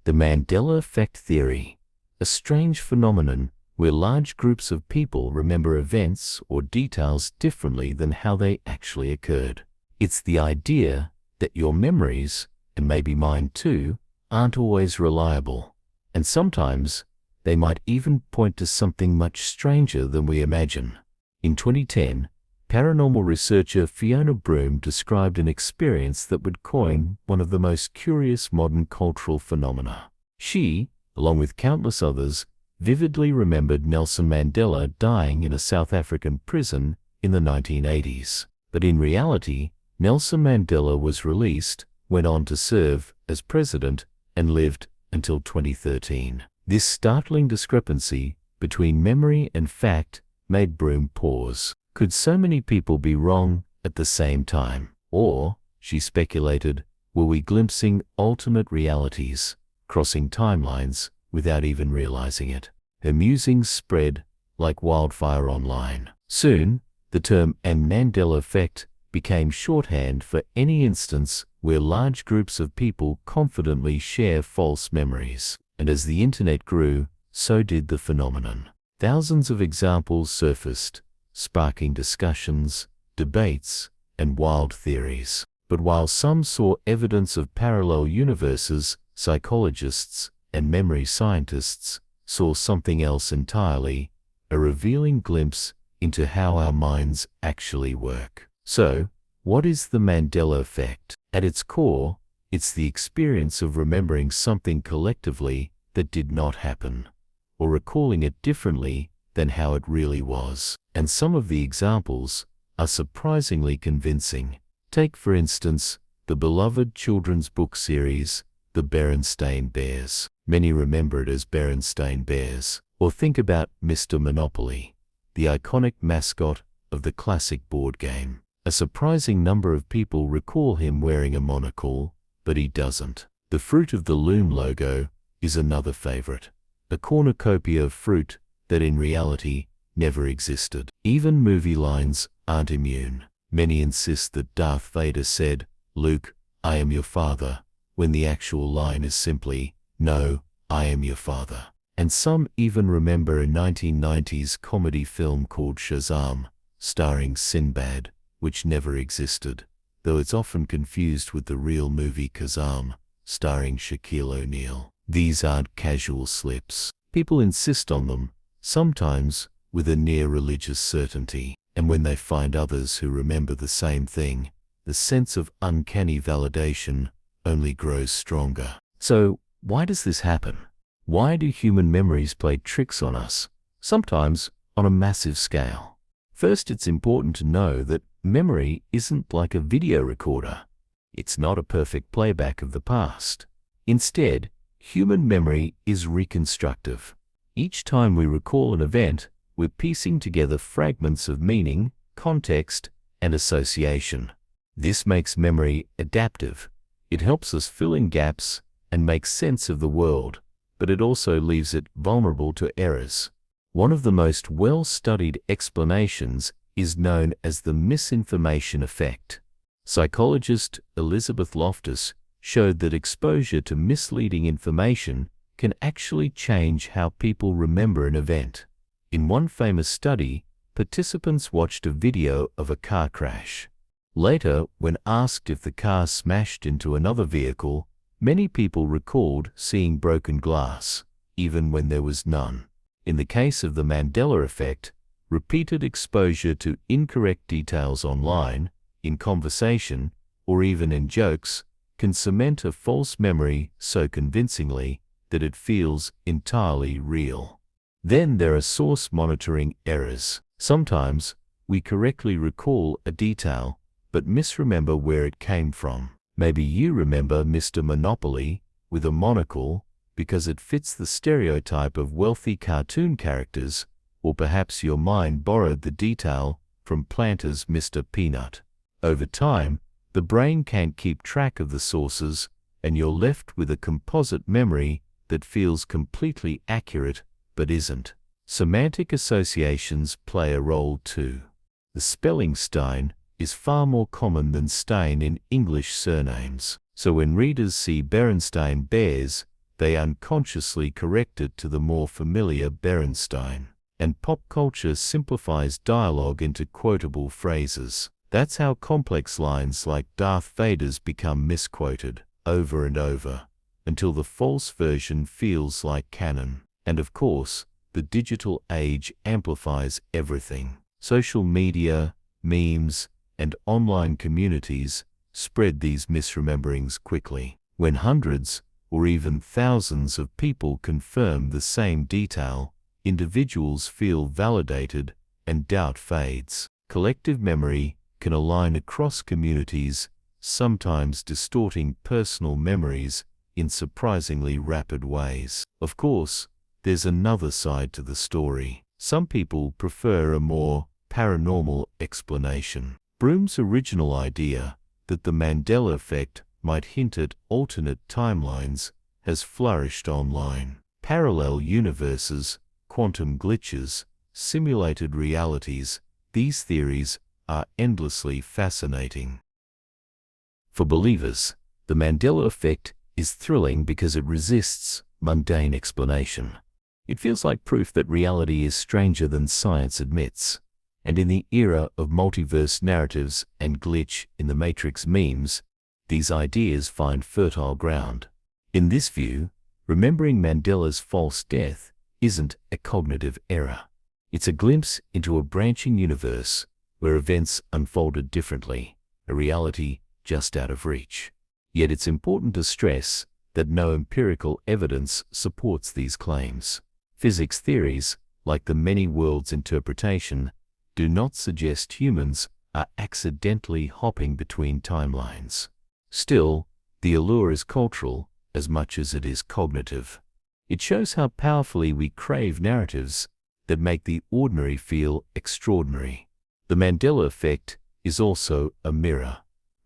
The Mandela Effect Theory, a strange phenomenon where large groups of people remember events or details differently than how they actually occurred. It's the idea that your memories, and maybe mine too, aren't always reliable, and sometimes they might even point to something much stranger than we imagine. In 2010, paranormal researcher Fiona Broome described an experience that would coin one of the most curious modern cultural phenomena. She, along with countless others, vividly remembered Nelson Mandela dying in a South African prison in the 1980s. But in reality, Nelson Mandela was released, went on to serve as president, and lived until 2013. This startling discrepancy between memory and fact made Broome pause. Could so many people be wrong at the same time? Or, she speculated, were we glimpsing alternate realities, crossing timelines without even realizing it? Her musings spread like wildfire online. Soon, the term Mandela effect became shorthand for any instance where large groups of people confidently share false memories. And as the internet grew, so did the phenomenon. Thousands of examples surfaced, sparking discussions, debates, and wild theories. But while some saw evidence of parallel universes, psychologists and memory scientists saw something else entirely, a revealing glimpse into how our minds actually work. So, what is the Mandela effect? At its core, it's the experience of remembering something collectively that did not happen, or recalling it differently than how it really was. And some of the examples are surprisingly convincing. Take, for instance, the beloved children's book series, The Berenstain Bears. Many remember it as Berenstain Bears. Or think about Mr. Monopoly, the iconic mascot of the classic board game. A surprising number of people recall him wearing a monocle, but he doesn't. The Fruit of the Loom logo is another favorite, a cornucopia of fruit that in reality never existed. Even movie lines aren't immune. Many insist that Darth Vader said, "Luke, I am your father," when the actual line is simply, "No, I am your father." And some even remember a 1990s comedy film called Shazam, starring Sinbad, which never existed, though it's often confused with the real movie Kazam, starring Shaquille O'Neal. These aren't casual slips. People insist on them, sometimes with a near-religious certainty. And when they find others who remember the same thing, the sense of uncanny validation only grows stronger. So, why does this happen? Why do human memories play tricks on us, sometimes on a massive scale? First, it's important to know that memory isn't like a video recorder. It's not a perfect playback of the past. Instead, human memory is reconstructive. Each time we recall an event, we're piecing together fragments of meaning, context, and association. This makes memory adaptive. It helps us fill in gaps and make sense of the world, but it also leaves it vulnerable to errors. One of the most well-studied explanations is known as the misinformation effect. Psychologist Elizabeth Loftus showed that exposure to misleading information can actually change how people remember an event. In one famous study, participants watched a video of a car crash. Later, when asked if the car smashed into another vehicle, many people recalled seeing broken glass, even when there was none. In the case of the Mandela effect, repeated exposure to incorrect details online, in conversation, or even in jokes, can cement a false memory so convincingly that it feels entirely real. Then there are source monitoring errors. Sometimes, we correctly recall a detail, but misremember where it came from. Maybe you remember Mr. Monopoly with a monocle because it fits the stereotype of wealthy cartoon characters, or perhaps your mind borrowed the detail from Planters' Mr. Peanut. Over time, the brain can't keep track of the sources, and you're left with a composite memory that feels completely accurate but isn't. Semantic associations play a role too. The spelling Stein is far more common than Stein in English surnames. So when readers see Berenstain Bears, they unconsciously correct it to the more familiar Berenstein. And pop culture simplifies dialogue into quotable phrases. That's how complex lines like Darth Vader's become misquoted over and over, until the false version feels like canon. And of course, the digital age amplifies everything. Social media, memes, and online communities spread these misrememberings quickly. When hundreds or even thousands of people confirm the same detail, individuals feel validated and doubt fades. Collective memory can align across communities, sometimes distorting personal memories in surprisingly rapid ways. Of course, there's another side to the story. Some people prefer a more paranormal explanation. Broom's original idea that the Mandela effect might hint at alternate timelines has flourished online. Parallel universes, quantum glitches, simulated realities, these theories are endlessly fascinating. For believers, the Mandela effect is thrilling because it resists mundane explanation. It feels like proof that reality is stranger than science admits. And in the era of multiverse narratives and glitch in the Matrix memes, these ideas find fertile ground. In this view, remembering Mandela's false death isn't a cognitive error. It's a glimpse into a branching universe where events unfolded differently, a reality just out of reach. Yet it's important to stress that no empirical evidence supports these claims. Physics theories, like the many worlds interpretation, do not suggest humans are accidentally hopping between timelines. Still, the allure is cultural as much as it is cognitive. It shows how powerfully we crave narratives that make the ordinary feel extraordinary. The Mandela effect is also a mirror,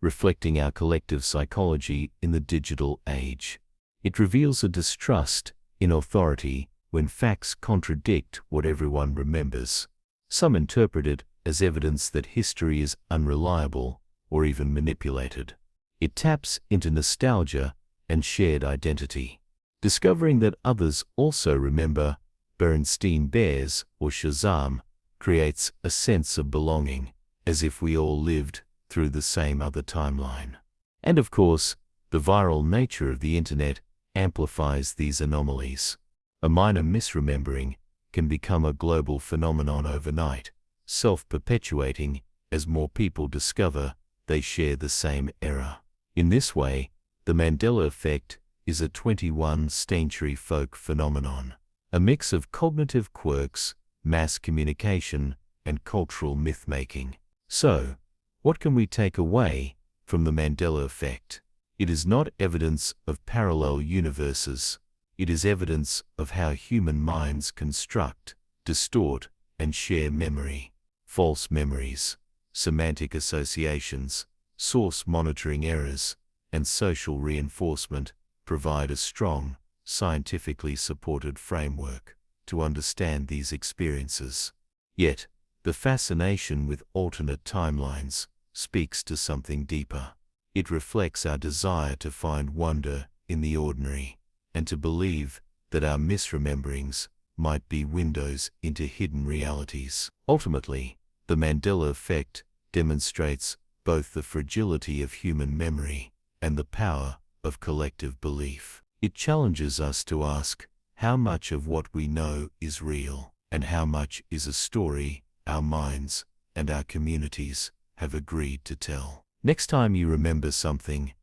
reflecting our collective psychology in the digital age. It reveals a distrust in authority when facts contradict what everyone remembers. Some interpret it as evidence that history is unreliable or even manipulated. It taps into nostalgia and shared identity. Discovering that others also remember Berenstain Bears or Shazam creates a sense of belonging, as if we all lived through the same other timeline. And of course, the viral nature of the internet amplifies these anomalies. A minor misremembering can become a global phenomenon overnight, self-perpetuating as more people discover they share the same error. In this way, the Mandela effect is a 21st century folk phenomenon, a mix of cognitive quirks, mass communication, and cultural myth-making. So, what can we take away from the Mandela effect? It is not evidence of parallel universes. It is evidence of how human minds construct, distort, and share memory. False memories, semantic associations, source monitoring errors, and social reinforcement provide a strong, scientifically supported framework to understand these experiences. Yet, the fascination with alternate timelines speaks to something deeper. It reflects our desire to find wonder in the ordinary, and to believe that our misrememberings might be windows into hidden realities. Ultimately, the Mandela effect demonstrates both the fragility of human memory and the power of collective belief. It challenges us to ask how much of what we know is real, and how much is a story our minds and our communities have agreed to tell. Next time you remember something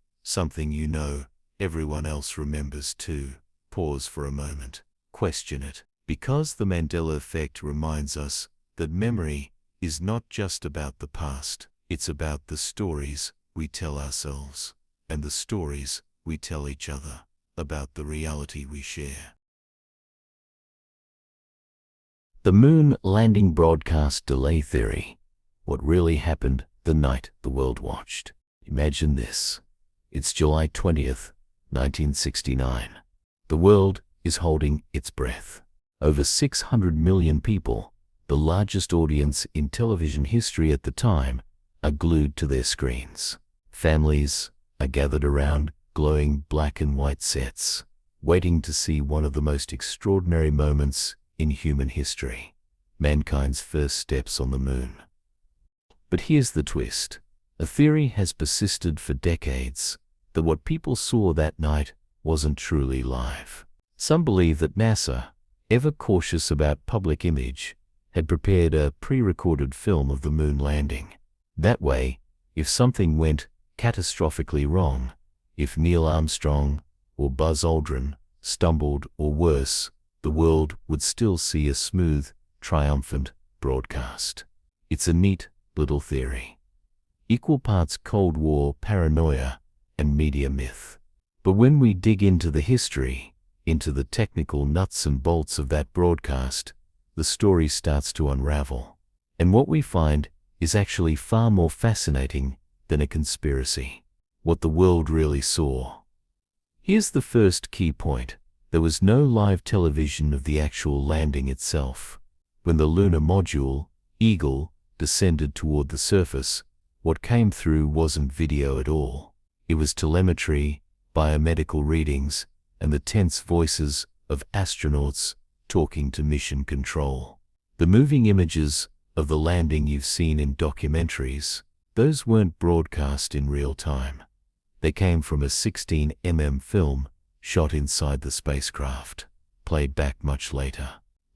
you know everyone else remembers too, pause for a moment, question it, because the Mandela effect reminds us that memory is not just about the past, it's about the stories we tell ourselves, and the stories we tell each other about the reality we share. The moon landing broadcast delay theory. What really happened the night the world watched? Imagine this. It's July 20th, 1969. The world is holding its breath. Over 600 million people, the largest audience in television history at the time, are glued to their screens. Families are gathered around glowing black and white sets, waiting to see one of the most extraordinary moments in human history, mankind's first steps on the moon. But here's the twist. A theory has persisted for decades that what people saw that night wasn't truly live. Some believe that NASA, ever cautious about public image, had prepared a pre-recorded film of the moon landing. That way, if something went catastrophically wrong, if Neil Armstrong or Buzz Aldrin stumbled or worse, the world would still see a smooth, triumphant broadcast. It's a neat little theory. Equal parts Cold War paranoia and media myth. But when we dig into the history, into the technical nuts and bolts of that broadcast, the story starts to unravel. And what we find is actually far more fascinating than a conspiracy. What the world really saw. Here's the first key point. There was no live television of the actual landing itself. When the lunar module, Eagle, descended toward the surface, what came through wasn't video at all. It was telemetry, biomedical readings, and the tense voices of astronauts talking to mission control. The moving images of the landing you've seen in documentaries, those weren't broadcast in real time. They came from a 16mm film shot inside the spacecraft, played back much later.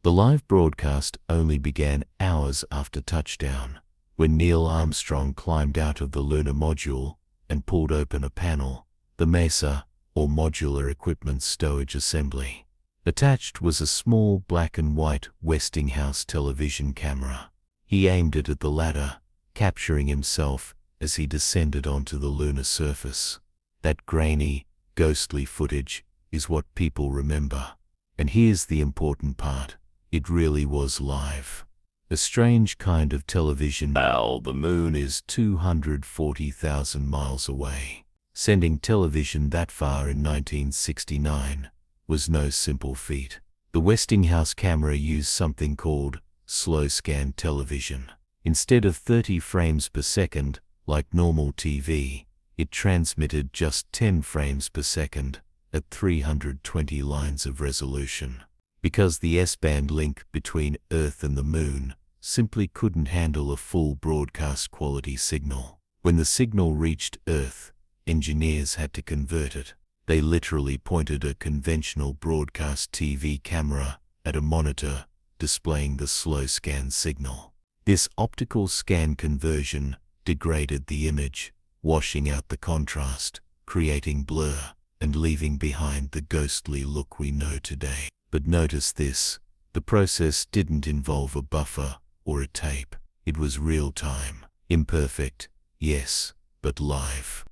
The live broadcast only began hours after touchdown, when Neil Armstrong climbed out of the lunar module and pulled open a panel, the MESA, or Modular Equipment Stowage Assembly. Attached was a small black and white Westinghouse television camera. He aimed it at the ladder, capturing himself as he descended onto the lunar surface. That grainy, ghostly footage is what people remember. And here's the important part. It really was live. A strange kind of television. Well, the moon is 240,000 miles away. Sending television that far in 1969 was no simple feat. The Westinghouse camera used something called slow scan television. Instead of 30 frames per second, like normal TV, it transmitted just 10 frames per second at 320 lines of resolution. Because the S-band link between Earth and the moon simply couldn't handle a full broadcast quality signal. When the signal reached Earth, engineers had to convert it. They literally pointed a conventional broadcast TV camera at a monitor displaying the slow scan signal. This optical scan conversion degraded the image, washing out the contrast, creating blur, and leaving behind the ghostly look we know today. But notice this, the process didn't involve a buffer or a tape. It was real-time, imperfect, yes, but live.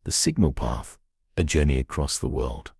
The signal path, a journey across the world.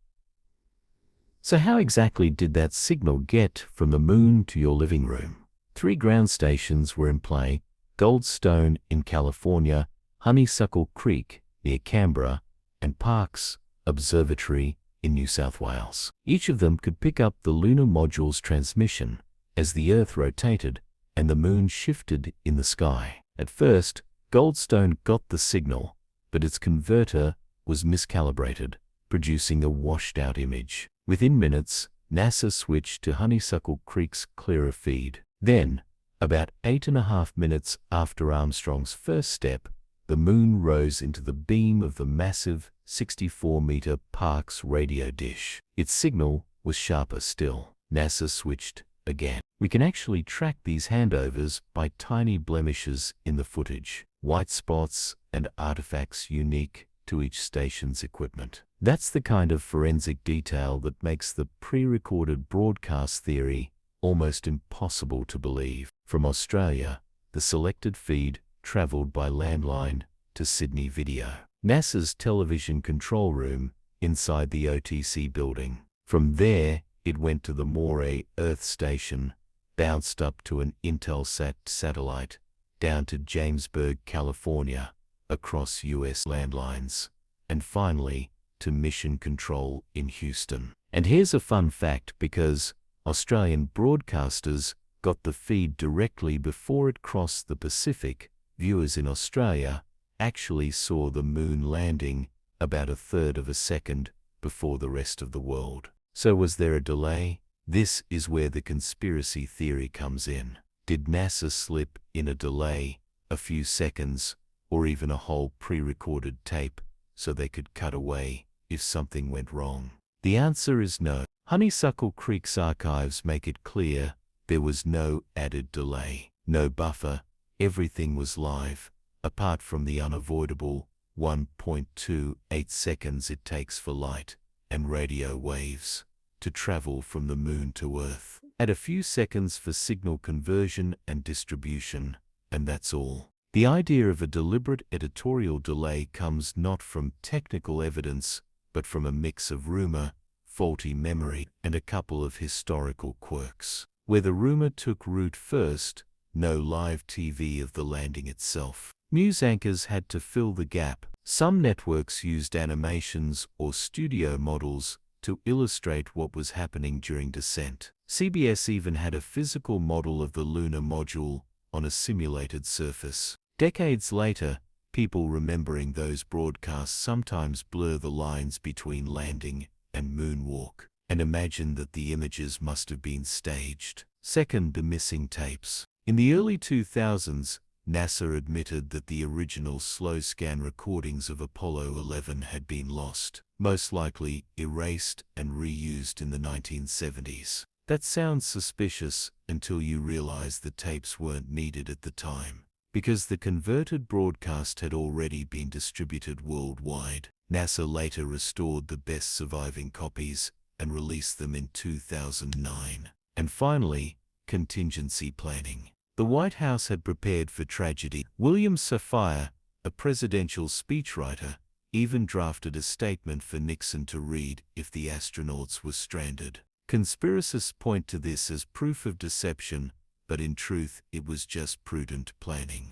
So how exactly did that signal get from the moon to your living room? 3 ground stations were in play: Goldstone in California, Honeysuckle Creek near Canberra, and Parkes Observatory in New South Wales. Each of them could pick up the lunar module's transmission as the Earth rotated and the moon shifted in the sky. At first, Goldstone got the signal, but its converter was miscalibrated, producing a washed-out image. Within minutes, NASA switched to Honeysuckle Creek's clearer feed. Then, about 8.5 minutes after Armstrong's first step, the moon rose into the beam of the massive 64-meter Parkes radio dish. Its signal was sharper still. NASA switched again. We can actually track these handovers by tiny blemishes in the footage, white spots and artifacts unique to each station's equipment. That's the kind of forensic detail that makes the pre-recorded broadcast theory almost impossible to believe. From Australia, the selected feed traveled by landline to Sydney Video, NASA's television control room inside the OTC building. From there, it went to the Moray Earth Station, bounced up to an Intelsat satellite, down to Jamesburg, California, across US landlines, and finally to Mission Control in Houston. And here's a fun fact, because Australian broadcasters got the feed directly before it crossed the Pacific, viewers in Australia actually saw the moon landing about 1/3 of a second before the rest of the world. So was there a delay? This is where the conspiracy theory comes in. Did NASA slip in a delay, a few seconds, or even a whole pre-recorded tape, so they could cut away if something went wrong? The answer is no. Honeysuckle Creek's archives make it clear there was no added delay, no buffer. Everything was live, apart from the unavoidable 1.28 seconds it takes for light and radio waves to travel from the moon to Earth. Add a few seconds for signal conversion and distribution, and that's all. The idea of a deliberate editorial delay comes not from technical evidence, but from a mix of rumor, faulty memory, and a couple of historical quirks. Where the rumor took root first, no live TV of the landing itself. News anchors had to fill the gap. Some networks used animations or studio models to illustrate what was happening during descent. CBS even had a physical model of the lunar module on a simulated surface. Decades later, people remembering those broadcasts sometimes blur the lines between landing and moonwalk, and imagine that the images must have been staged. Second, the missing tapes. In the early 2000s, NASA admitted that the original slow scan recordings of Apollo 11 had been lost, most likely erased and reused in the 1970s. That sounds suspicious until you realize the tapes weren't needed at the time, because the converted broadcast had already been distributed worldwide. NASA later restored the best surviving copies and released them in 2009. And finally, contingency planning. The White House had prepared for tragedy. William Safire, a presidential speechwriter, even drafted a statement for Nixon to read if the astronauts were stranded. Conspiracists point to this as proof of deception, but in truth it was just prudent planning.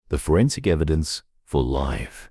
The forensic evidence for live.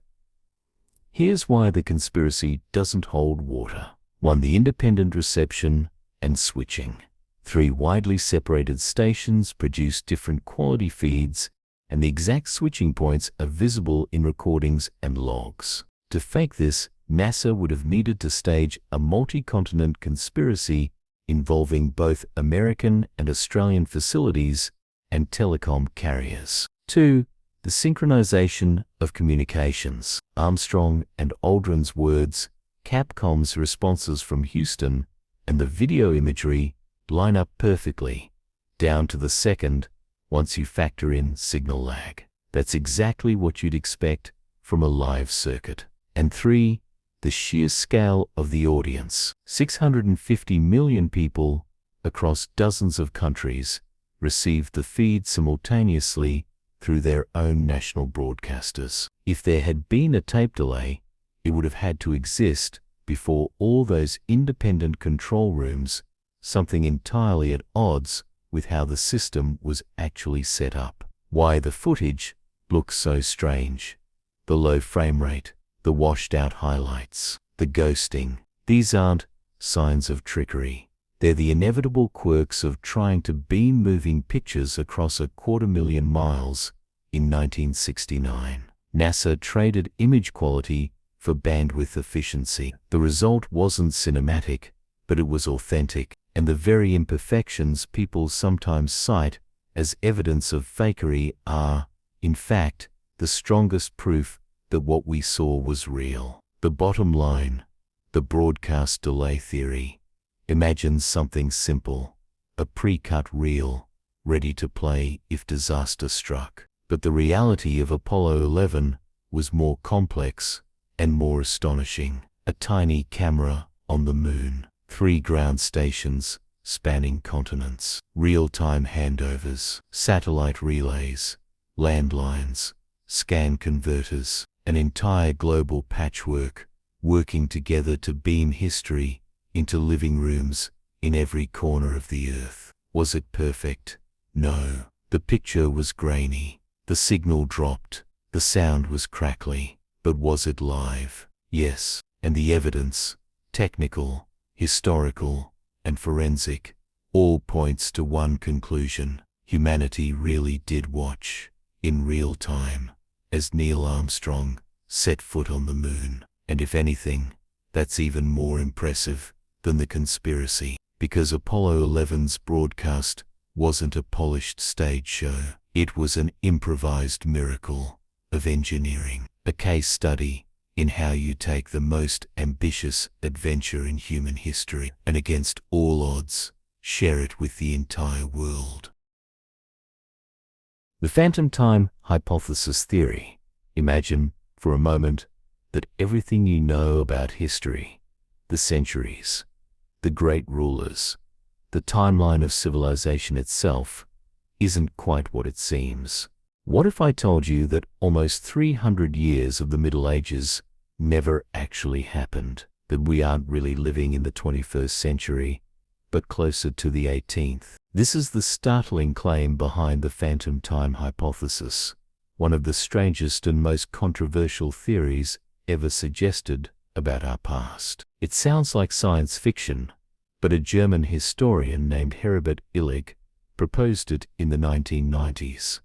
Here's why the conspiracy doesn't hold water. 1. The independent reception and switching. 3 widely separated stations produce different quality feeds, and the exact switching points are visible in recordings and logs. To fake this, NASA would have needed to stage a multi-continent conspiracy involving both American and Australian facilities and telecom carriers. 2. The synchronization of communications. Armstrong and Aldrin's words, Capcom's responses from Houston, and the video imagery line up perfectly, down to the second, once you factor in signal lag. That's exactly what you'd expect from a live circuit. And 3. The sheer scale of the audience. 650 million people across dozens of countries received the feed simultaneously through their own national broadcasters. If there had been a tape delay, it would have had to exist before all those independent control rooms, something entirely at odds with how the system was actually set up. Why the footage looks so strange. The low frame rate, the washed-out highlights, the ghosting. These aren't signs of trickery. They're the inevitable quirks of trying to beam moving pictures across 250,000 miles in 1969. NASA traded image quality for bandwidth efficiency. The result wasn't cinematic, but it was authentic, and the very imperfections people sometimes cite as evidence of fakery are, in fact, the strongest proof that what we saw was real. The bottom line, the broadcast delay theory. Imagine something simple, a pre-cut reel, ready to play if disaster struck. But the reality of Apollo 11 was more complex and more astonishing. A tiny camera on the moon, 3 ground stations spanning continents, real-time handovers, satellite relays, landlines, scan converters, an entire global patchwork working together to beam history into living rooms in every corner of the Earth. Was it perfect? No. The picture was grainy. The signal dropped. The sound was crackly. But was it live? Yes. And the evidence, technical, historical, and forensic, all points to one conclusion. Humanity really did watch, in real time, as Neil Armstrong set foot on the moon. And if anything, That's even more impressive than the conspiracy, because Apollo 11's broadcast wasn't a polished stage show. It was an improvised miracle of engineering, a case study in how you take the most ambitious adventure in human history and, against all odds, share it with the entire world. The phantom time hypothesis theory. Imagine, for a moment, that everything you know about history, the centuries, the great rulers, the timeline of civilization itself, isn't quite what it seems. What if I told you that almost 300 years of the Middle Ages never actually happened, that we aren't really living in the 21st century, but closer to the 18th? This is the startling claim behind the phantom time hypothesis, one of the strangest and most controversial theories ever suggested about our past. It sounds like science fiction, but a German historian named Herbert Illig proposed it in the 1990s,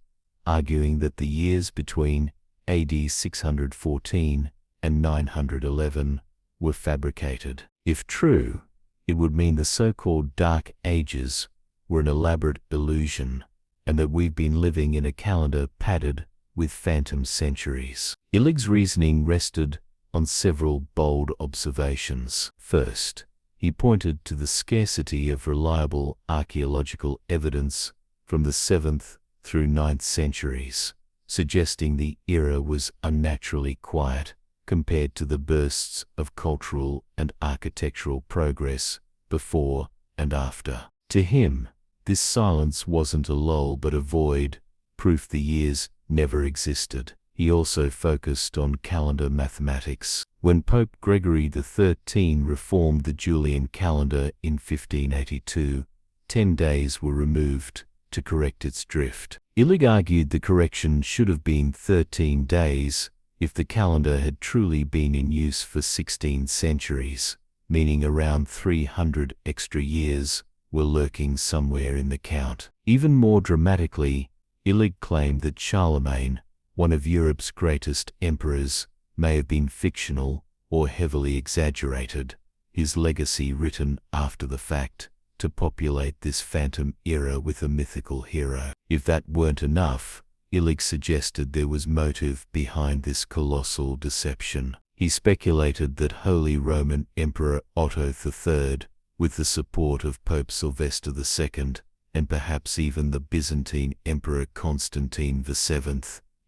arguing that the years between AD 614 and 911 were fabricated. If true, it would mean the so-called Dark Ages were an elaborate illusion, and that we've been living in a calendar padded with phantom centuries. Illig's reasoning rested on several bold observations. First, he pointed to the scarcity of reliable archaeological evidence from the 7th through 9th centuries, suggesting the era was unnaturally quiet compared to the bursts of cultural and architectural progress before and after. To him, this silence wasn't a lull but a void, proof the years never existed. He also focused on calendar mathematics. When Pope Gregory XIII reformed the Julian calendar in 1582, 10 days were removed to correct its drift. Illig argued the correction should have been 13 days if the calendar had truly been in use for 16 centuries, meaning around 300 extra years were lurking somewhere in the count. Even more dramatically, Illig claimed that Charlemagne, one of Europe's greatest emperors, may have been fictional or heavily exaggerated, his legacy written after the fact, to populate this phantom era with a mythical hero. If that weren't enough, Illig suggested there was motive behind this colossal deception. He speculated that Holy Roman Emperor Otto III, with the support of Pope Sylvester II, and perhaps even the Byzantine Emperor Constantine VII,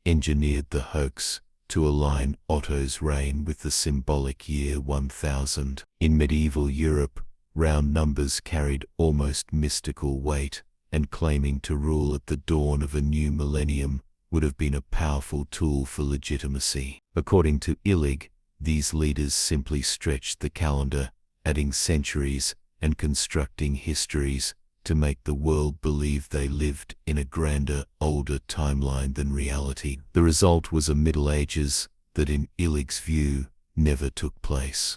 engineered the hoax to align Otto's reign with the symbolic year 1000. In medieval Europe, round numbers carried almost mystical weight, and claiming to rule at the dawn of a new millennium would have been a powerful tool for legitimacy. According to Illig, these leaders simply stretched the calendar, adding centuries and constructing histories to make the world believe they lived in a grander, older timeline than reality. The result was a Middle Ages that, in Illig's view, never took place.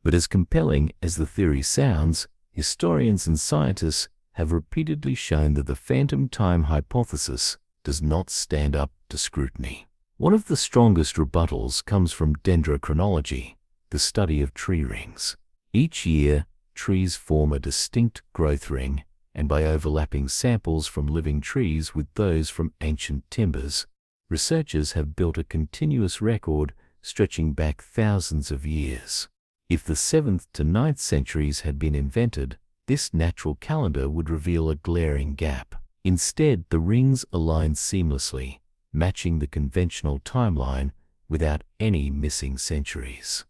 But as compelling as the theory sounds, historians and scientists have repeatedly shown that the phantom time hypothesis does not stand up to scrutiny. One of the strongest rebuttals comes from dendrochronology, the study of tree rings. Each year, trees form a distinct growth ring, and by overlapping samples from living trees with those from ancient timbers, researchers have built a continuous record stretching back thousands of years. If the 7th to 9th centuries had been invented, this natural calendar would reveal a glaring gap. Instead, the rings align seamlessly, matching the conventional timeline without any missing centuries.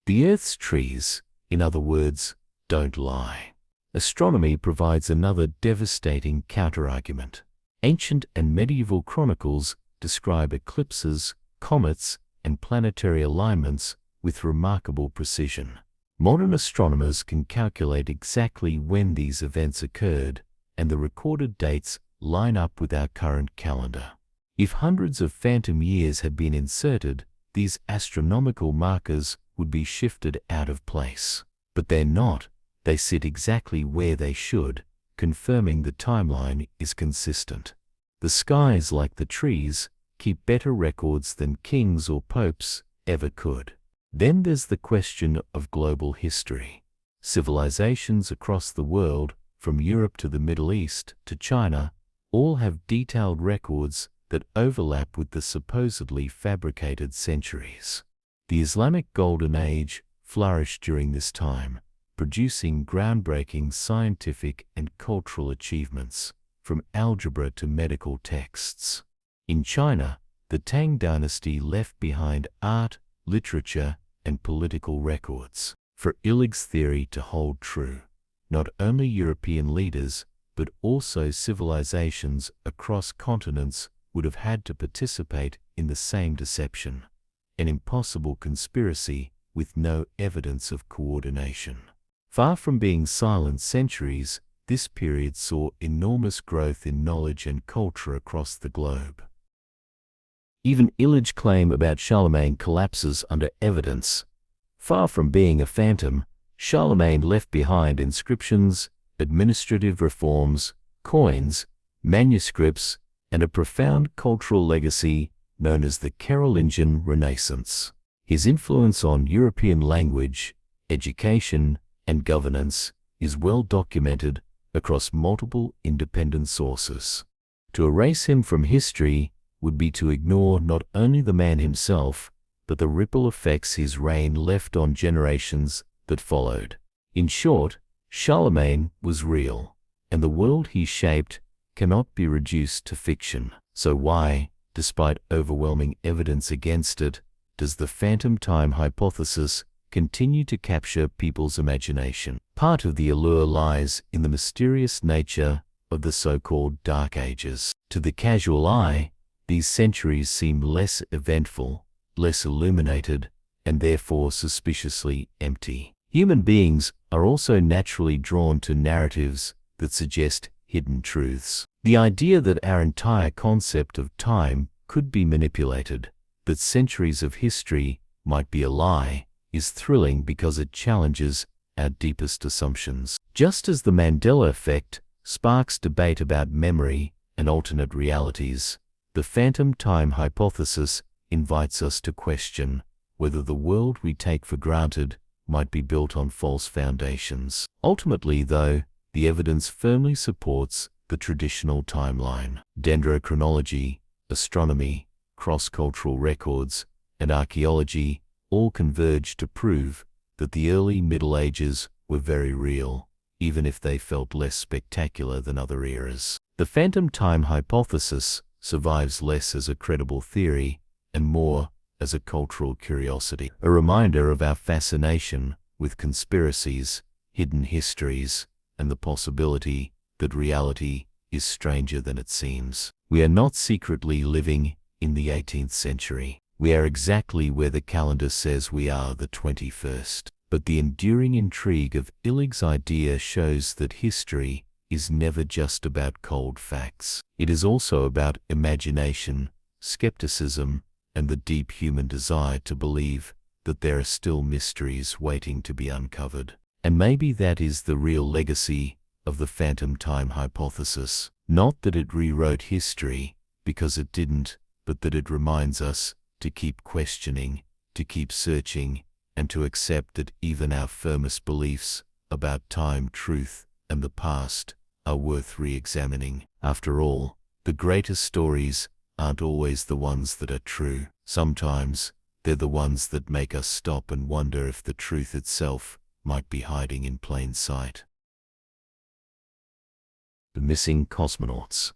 The Earth's trees, in other words, don't lie. Astronomy provides another devastating counterargument. Ancient and medieval chronicles describe eclipses, comets, and planetary alignments with remarkable precision. Modern astronomers can calculate exactly when these events occurred, and the recorded dates line up with our current calendar. If hundreds of phantom years had been inserted, these astronomical markers would be shifted out of place. But they're not. They sit exactly where they should, confirming the timeline is consistent. The skies, like the trees, keep better records than kings or popes ever could. Then there's the question of global history. Civilizations across the world, from Europe to the Middle East to China, all have detailed records that overlap with the supposedly fabricated centuries. The Islamic Golden Age flourished during this time, producing groundbreaking scientific and cultural achievements, from algebra to medical texts. In China, the Tang dynasty left behind art, literature, and political records. For Illig's theory to hold true, not only European leaders, but also civilizations across continents would have had to participate in the same deception, an impossible conspiracy with no evidence of coordination. Far from being silent centuries, this period saw enormous growth in knowledge and culture across the globe. Even Illig's claim about Charlemagne collapses under evidence. Far from being a phantom, Charlemagne left behind inscriptions, administrative reforms, coins, manuscripts, and a profound cultural legacy known as the Carolingian Renaissance. His influence on European language, education, and governance is well documented across multiple independent sources. To erase him from history would be to ignore not only the man himself, but the ripple effects his reign left on generations that followed. In short, Charlemagne was real, and the world he shaped cannot be reduced to fiction. So why, despite overwhelming evidence against it, does the phantom time hypothesis continue to capture people's imagination? Part of the allure lies in the mysterious nature of the so-called Dark Ages. To the casual eye, these centuries seem less eventful, less illuminated, and therefore suspiciously empty. Human beings are also naturally drawn to narratives that suggest hidden truths. The idea that our entire concept of time could be manipulated, that centuries of history might be a lie, is thrilling because it challenges our deepest assumptions. Just as the Mandela effect sparks debate about memory and alternate realities, the phantom time hypothesis invites us to question whether the world we take for granted might be built on false foundations. Ultimately, though, the evidence firmly supports the traditional timeline. Dendrochronology, astronomy, cross-cultural records, and archaeology all converge to prove that the early Middle Ages were very real, even if they felt less spectacular than other eras. The phantom time hypothesis survives less as a credible theory and more as a cultural curiosity, a reminder of our fascination with conspiracies, hidden histories, and the possibility that reality is stranger than it seems. We are not secretly living in the 18th century. We are exactly where the calendar says we are, the 21st. But the enduring intrigue of Illig's idea shows that history is never just about cold facts. It is also about imagination, skepticism, and the deep human desire to believe that there are still mysteries waiting to be uncovered. And maybe that is the real legacy of the phantom time hypothesis. Not that it rewrote history, because it didn't, but that it reminds us to keep questioning, to keep searching, and to accept that even our firmest beliefs about time, truth, and the past are worth re-examining. After all, the greatest stories aren't always the ones that are true. Sometimes they're the ones that make us stop and wonder if the truth itself might be hiding in plain sight. The missing cosmonauts.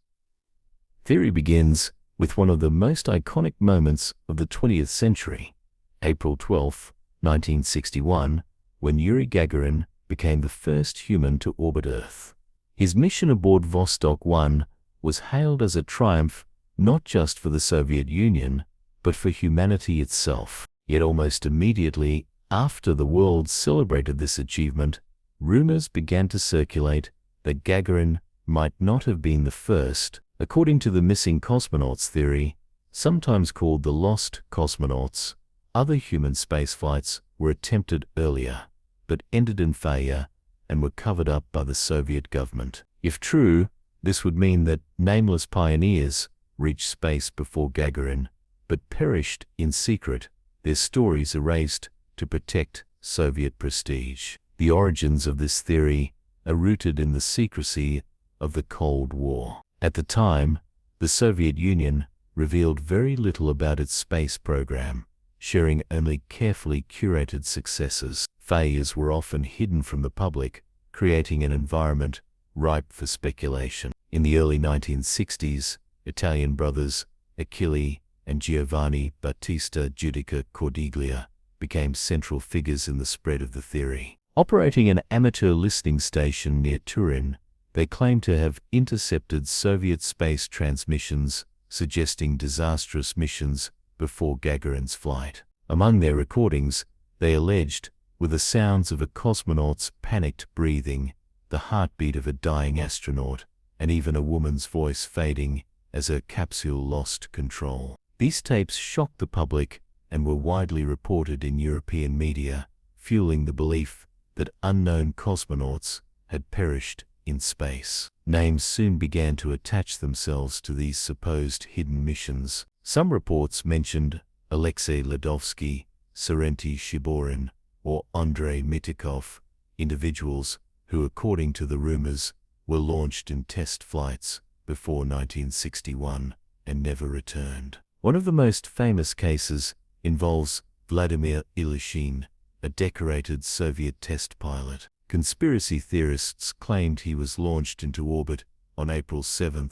Theory begins with one of the most iconic moments of the 20th century, April 12, 1961, when Yuri Gagarin became the first human to orbit Earth. His mission aboard Vostok 1 was hailed as a triumph not just for the Soviet Union, but for humanity itself. Yet almost immediately after the world celebrated this achievement, rumors began to circulate that Gagarin might not have been the first. According to the missing cosmonauts theory, sometimes called the lost cosmonauts, other human spaceflights were attempted earlier, but ended in failure and were covered up by the Soviet government. If true, this would mean that nameless pioneers reached space before Gagarin, but perished in secret, their stories erased to protect Soviet prestige. The origins of this theory are rooted in the secrecy of the Cold War. At the time, the Soviet Union revealed very little about its space program, sharing only carefully curated successes. Failures were often hidden from the public, creating an environment ripe for speculation. In the early 1960s, Italian brothers Achille and Giovanni Battista Giudica Cordiglia became central figures in the spread of the theory. Operating an amateur listening station near Turin, they claimed to have intercepted Soviet space transmissions, suggesting disastrous missions before Gagarin's flight. Among their recordings, they alleged, were the sounds of a cosmonaut's panicked breathing, the heartbeat of a dying astronaut, and even a woman's voice fading as her capsule lost control. These tapes shocked the public and were widely reported in European media, fueling the belief that unknown cosmonauts had perished in space. Names soon began to attach themselves to these supposed hidden missions. Some reports mentioned Alexei Ledovsky, Serentei Shiborin, or Andrei Mitikov, individuals who, according to the rumors, were launched in test flights before 1961 and never returned. One of the most famous cases involves Vladimir Ilyushin, a decorated Soviet test pilot. Conspiracy theorists claimed he was launched into orbit on April 7,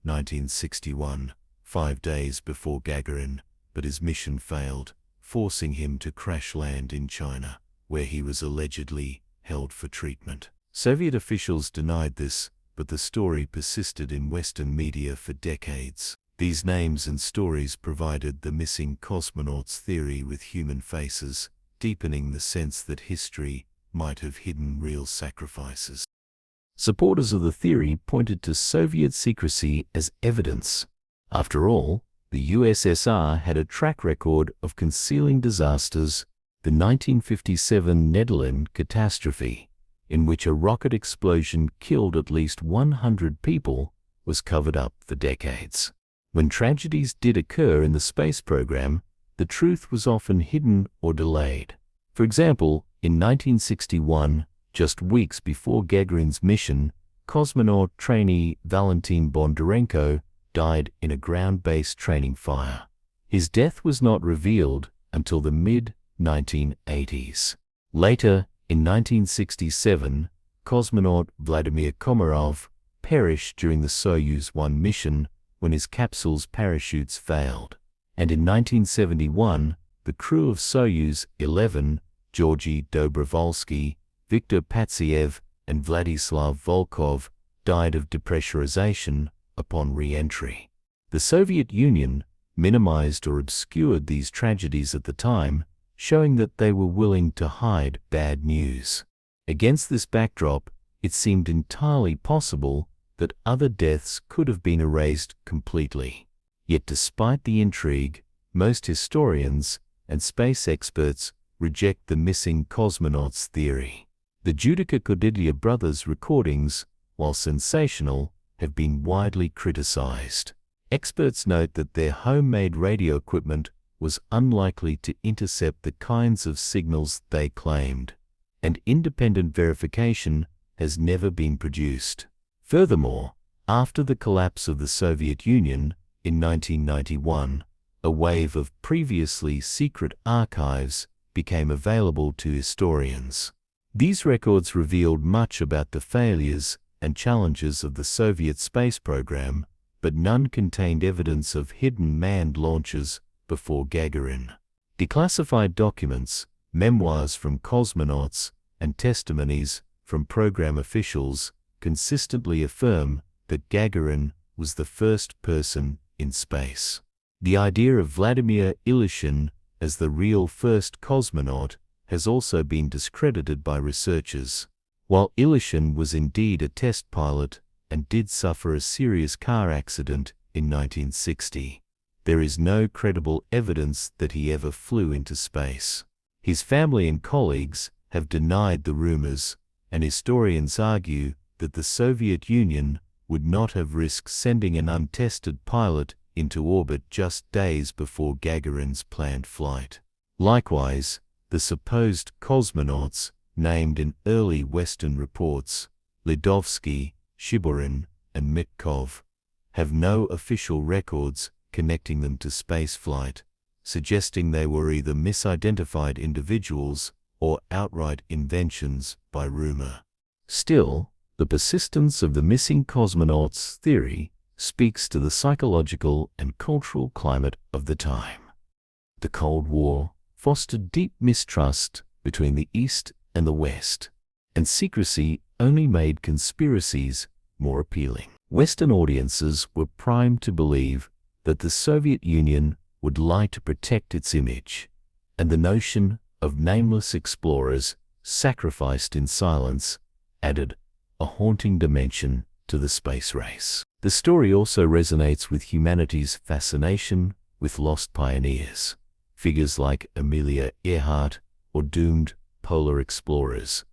1961, 5 days before Gagarin, but his mission failed, forcing him to crash land in China, where he was allegedly held for treatment. Soviet officials denied this, but the story persisted in Western media for decades. These names and stories provided the missing cosmonauts theory with human faces, deepening the sense that history might have hidden real sacrifices. Supporters of the theory pointed to Soviet secrecy as evidence. After all, the USSR had a track record of concealing disasters. The 1957 Netherlands catastrophe, in which a rocket explosion killed at least 100 people, was covered up for decades. When tragedies did occur in the space program, the truth was often hidden or delayed. For example, in 1961, just weeks before Gagarin's mission, cosmonaut trainee Valentin Bondarenko died in a ground-based training fire. His death was not revealed until the mid-1980s. Later, in 1967, cosmonaut Vladimir Komarov perished during the Soyuz 1 mission when his capsule's parachutes failed. And in 1971, the crew of Soyuz 11, Georgy Dobrovolsky, Viktor Patsiev, and Vladislav Volkov, died of depressurization upon re-entry. The Soviet Union minimized or obscured these tragedies at the time, showing that they were willing to hide bad news. Against this backdrop, it seemed entirely possible that other deaths could have been erased completely. Yet despite the intrigue, most historians and space experts reject the missing cosmonauts theory. The Giudica Cordiglia brothers' recordings, while sensational, have been widely criticized. Experts note that their homemade radio equipment was unlikely to intercept the kinds of signals they claimed, and independent verification has never been produced. Furthermore, after the collapse of the Soviet Union in 1991, a wave of previously secret archives became available to historians. These records revealed much about the failures and challenges of the Soviet space program, but none contained evidence of hidden manned launches before Gagarin. Declassified documents, memoirs from cosmonauts, and testimonies from program officials consistently affirm that Gagarin was the first person in space. The idea of Vladimir Ilyushin as the real first cosmonaut has also been discredited by researchers. While Ilyushin was indeed a test pilot and did suffer a serious car accident in 1960, there is no credible evidence that he ever flew into space. His family and colleagues have denied the rumors, and historians argue that the Soviet Union would not have risked sending an untested pilot into orbit just days before Gagarin's planned flight. Likewise, The supposed cosmonauts, named in early Western reports, Ledovsky, Shiburin, and Mitkov, have no official records connecting them to spaceflight, suggesting they were either misidentified individuals or outright inventions by rumor. Still, the persistence of the missing cosmonauts theory speaks to the psychological and cultural climate of the time. The Cold War fostered deep mistrust between the East and the West, and secrecy only made conspiracies more appealing. Western audiences were primed to believe that the Soviet Union would lie to protect its image, and the notion of nameless explorers sacrificed in silence added a haunting dimension to the space race. The story also resonates with humanity's fascination with lost pioneers, figures like Amelia Earhart or doomed polar explorers,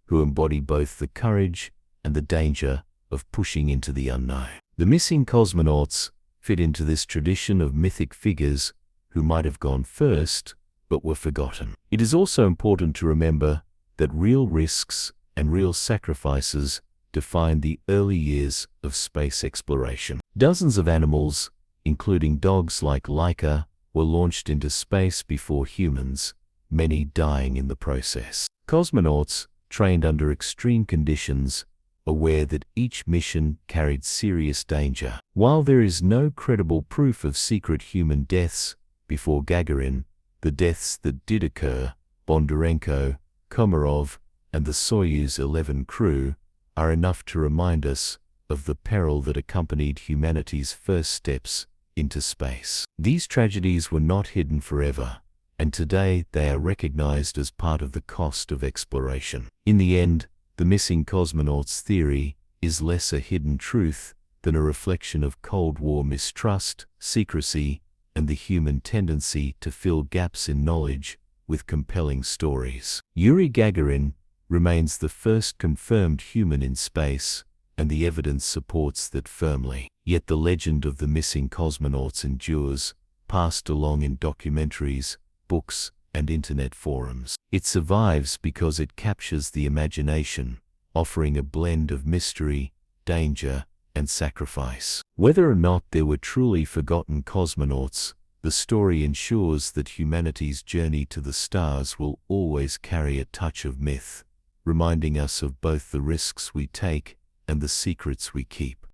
who embody both the courage and the danger of pushing into the unknown. The missing cosmonauts fit into this tradition of mythic figures who might have gone first but were forgotten. It is also important to remember that real risks and real sacrifices defined the early years of space exploration. Dozens of animals, including dogs like Laika, were launched into space before humans, many dying in the process. Cosmonauts, trained under extreme conditions, aware that each mission carried serious danger. While there is no credible proof of secret human deaths before Gagarin, the deaths that did occur, Bondarenko, Komarov, and the Soyuz 11 crew, are enough to remind us of the peril that accompanied humanity's first steps into space. These tragedies were not hidden forever, and today they are recognized as part of the cost of exploration. In the end, the missing cosmonauts theory is less a hidden truth than a reflection of Cold War mistrust, secrecy, and the human tendency to fill gaps in knowledge with compelling stories. Yuri Gagarin remains the first confirmed human in space, and the evidence supports that firmly. Yet the legend of the missing cosmonauts endures, passed along in documentaries, books, and internet forums. It survives because it captures the imagination, offering a blend of mystery, danger, and sacrifice. Whether or not there were truly forgotten cosmonauts, the story ensures that humanity's journey to the stars will always carry a touch of myth, reminding us of both the risks we take and the secrets we keep.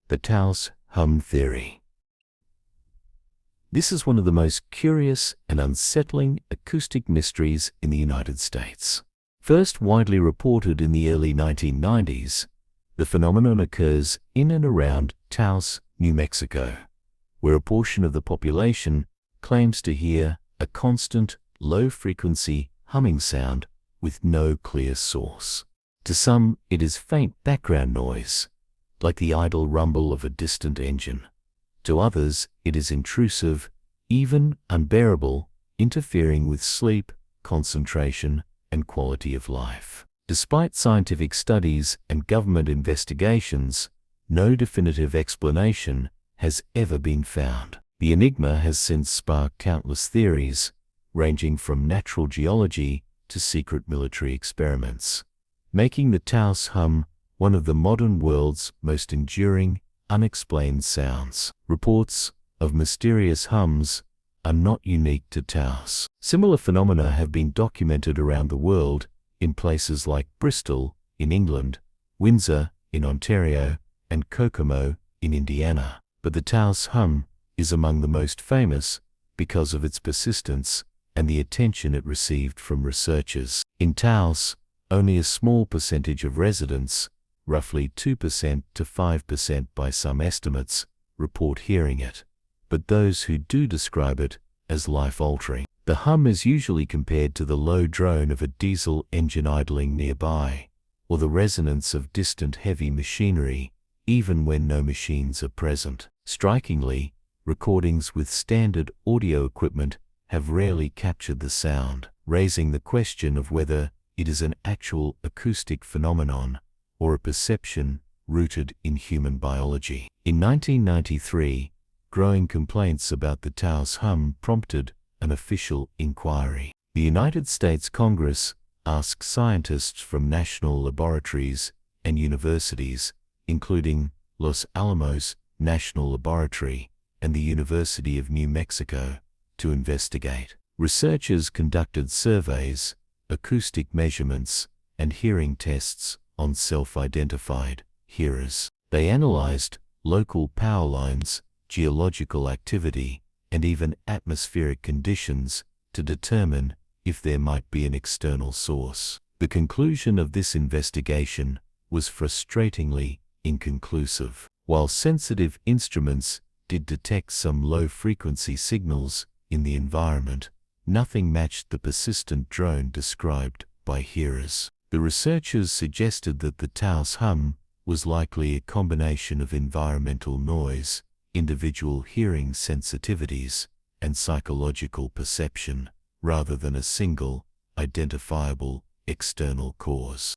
The Taos hum theory. This is one of the most curious and unsettling acoustic mysteries in the United States. First widely reported in the early 1990s, the phenomenon occurs in and around Taos, New Mexico, where a portion of the population claims to hear a constant, low-frequency humming sound with no clear source. To some, it is faint background noise, like the idle rumble of a distant engine. To others, it is intrusive, even unbearable, interfering with sleep, concentration, and quality of life. Despite scientific studies and government investigations, no definitive explanation has ever been found. The enigma has since sparked countless theories, ranging from natural geology to secret military experiments, making the Taos hum one of the modern world's most enduring, unexplained sounds. Reports of mysterious hums are not unique to Taos. Similar phenomena have been documented around the world in places like Bristol in England, Windsor in Ontario, and Kokomo in Indiana. But the Taos hum is among the most famous because of its persistence and the attention it received from researchers. In Taos, only a small percentage of residents, roughly 2% to 5% by some estimates, report hearing it, but those who do describe it as life-altering. The hum is usually compared to the low drone of a diesel engine idling nearby, or the resonance of distant heavy machinery, even when no machines are present. Strikingly, recordings with standard audio equipment have rarely captured the sound, raising the question of whether it is an actual acoustic phenomenon or a perception rooted in human biology. In 1993, growing complaints about the Taos hum prompted an official inquiry. The United States Congress asked scientists from national laboratories and universities, including Los Alamos National Laboratory and the University of New Mexico, to investigate. Researchers conducted surveys, acoustic measurements, and hearing tests on self-identified hearers. They analyzed local power lines, geological activity, and even atmospheric conditions to determine if there might be an external source. The conclusion of this investigation was frustratingly inconclusive. While sensitive instruments did detect some low-frequency signals in the environment, nothing matched the persistent drone described by hearers. The researchers suggested that the Taos hum was likely a combination of environmental noise, individual hearing sensitivities, and psychological perception, rather than a single, identifiable, external cause.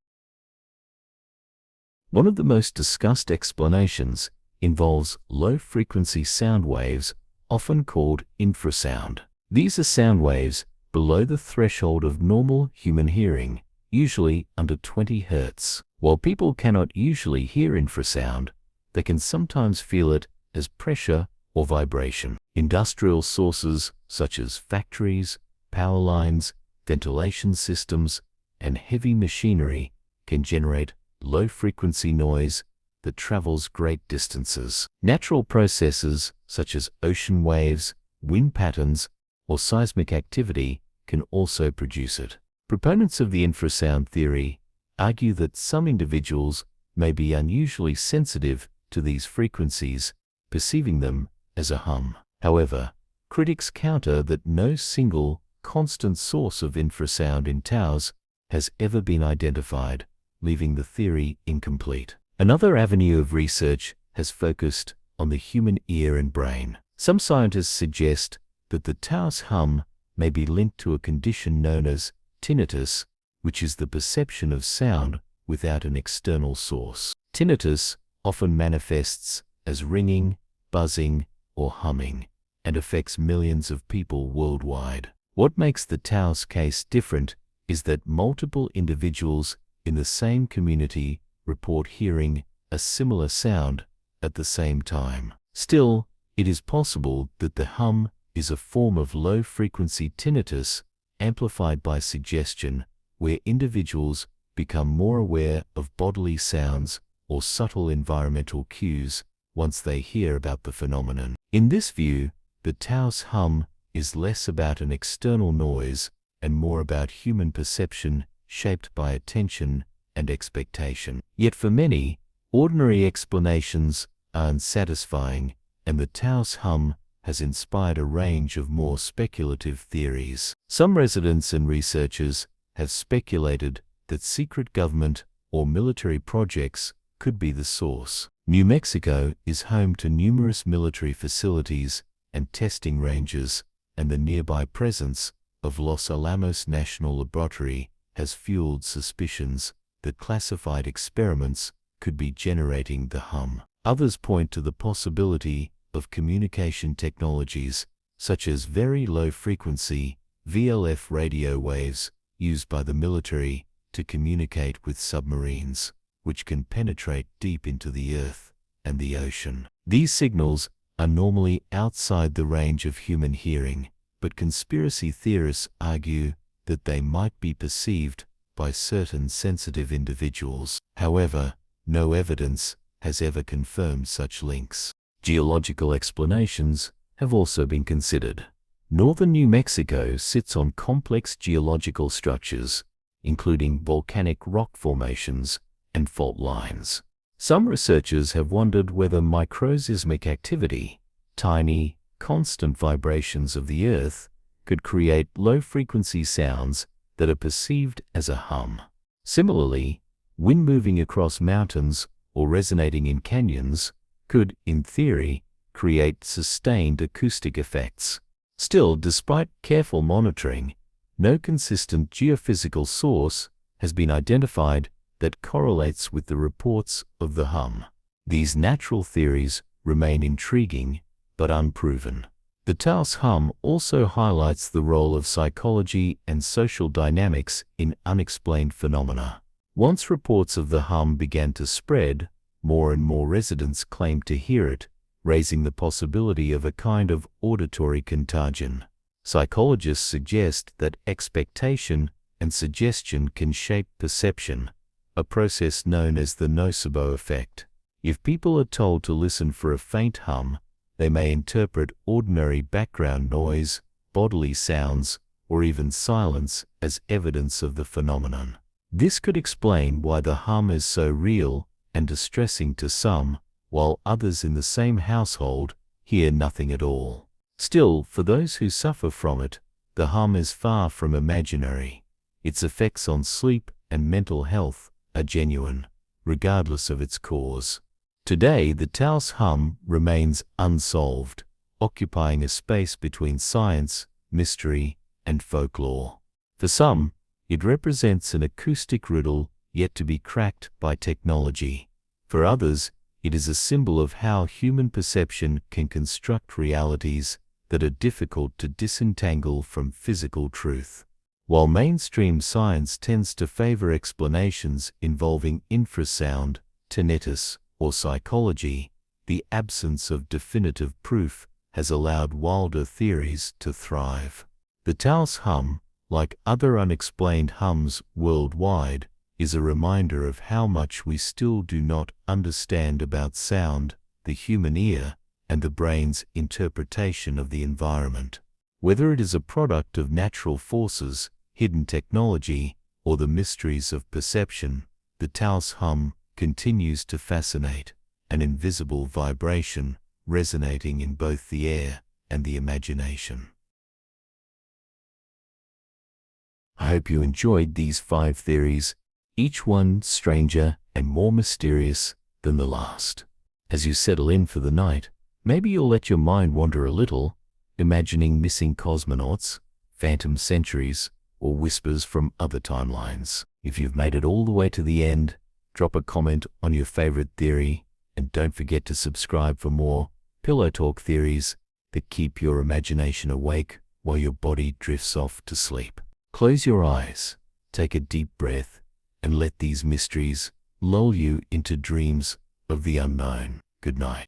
One of the most discussed explanations involves low-frequency sound waves, often called infrasound. These are sound waves below the threshold of normal human hearing, usually under 20 Hz. While people cannot usually hear infrasound, they can sometimes feel it as pressure or vibration. Industrial sources such as factories, power lines, ventilation systems, and heavy machinery can generate low-frequency noise that travels great distances. Natural processes such as ocean waves, wind patterns, or seismic activity can also produce it. Proponents of the infrasound theory argue that some individuals may be unusually sensitive to these frequencies, perceiving them as a hum. However, critics counter that no single, constant source of infrasound in Taos has ever been identified, leaving the theory incomplete. Another avenue of research has focused on the human ear and brain. Some scientists suggest that the Taos hum may be linked to a condition known as tinnitus, which is the perception of sound without an external source. Tinnitus often manifests as ringing, buzzing, or humming, and affects millions of people worldwide. What makes the Taos case different is that multiple individuals in the same community report hearing a similar sound at the same time. Still, it is possible that the hum is a form of low-frequency tinnitus amplified by suggestion, where individuals become more aware of bodily sounds or subtle environmental cues once they hear about the phenomenon. In this view, the Taos hum is less about an external noise and more about human perception shaped by attention and expectation. Yet for many, ordinary explanations are unsatisfying, and the Taos hum has inspired a range of more speculative theories. Some residents and researchers have speculated that secret government or military projects could be the source. New Mexico is home to numerous military facilities and testing ranges, and the nearby presence of Los Alamos National Laboratory has fueled suspicions that classified experiments could be generating the hum. Others point to the possibility of communication technologies such as very low-frequency VLF radio waves used by the military to communicate with submarines, which can penetrate deep into the earth and the ocean. These signals are normally outside the range of human hearing, but conspiracy theorists argue that they might be perceived by certain sensitive individuals. However, no evidence has ever confirmed such links. Geological explanations have also been considered. Northern New Mexico sits on complex geological structures, including volcanic rock formations and fault lines. Some researchers have wondered whether microseismic activity, tiny, constant vibrations of the earth, could create low-frequency sounds that are perceived as a hum. Similarly, wind moving across mountains or resonating in canyons could, in theory, create sustained acoustic effects. Still, despite careful monitoring, no consistent geophysical source has been identified that correlates with the reports of the hum. These natural theories remain intriguing but unproven. The Taos hum also highlights the role of psychology and social dynamics in unexplained phenomena. Once reports of the hum began to spread, more and more residents claimed to hear it, raising the possibility of a kind of auditory contagion. Psychologists suggest that expectation and suggestion can shape perception, a process known as the nocebo effect. If people are told to listen for a faint hum, they may interpret ordinary background noise, bodily sounds, or even silence as evidence of the phenomenon. This could explain why the hum is so real and distressing to some, while others in the same household hear nothing at all. Still, for those who suffer from it, the hum is far from imaginary. Its effects on sleep and mental health are genuine, regardless of its cause. Today, the Taos hum remains unsolved, occupying a space between science, mystery, and folklore. For some, it represents an acoustic riddle yet to be cracked by technology. For others, it is a symbol of how human perception can construct realities that are difficult to disentangle from physical truth. While mainstream science tends to favor explanations involving infrasound, tinnitus, or psychology, the absence of definitive proof has allowed wilder theories to thrive. The Taos hum, like other unexplained hums worldwide, is a reminder of how much we still do not understand about sound, the human ear, and the brain's interpretation of the environment. Whether it is a product of natural forces, hidden technology, or the mysteries of perception, the Taos hum continues to fascinate, an invisible vibration resonating in both the air and the imagination. I hope you enjoyed these 5 theories, each one stranger and more mysterious than the last. As you settle in for the night, maybe you'll let your mind wander a little, imagining missing cosmonauts, phantom centuries, or whispers from other timelines. If you've made it all the way to the end, drop a comment on your favorite theory, and don't forget to subscribe for more Pillow Talk theories that keep your imagination awake while your body drifts off to sleep. Close your eyes, take a deep breath, and let these mysteries lull you into dreams of the unknown. Good night.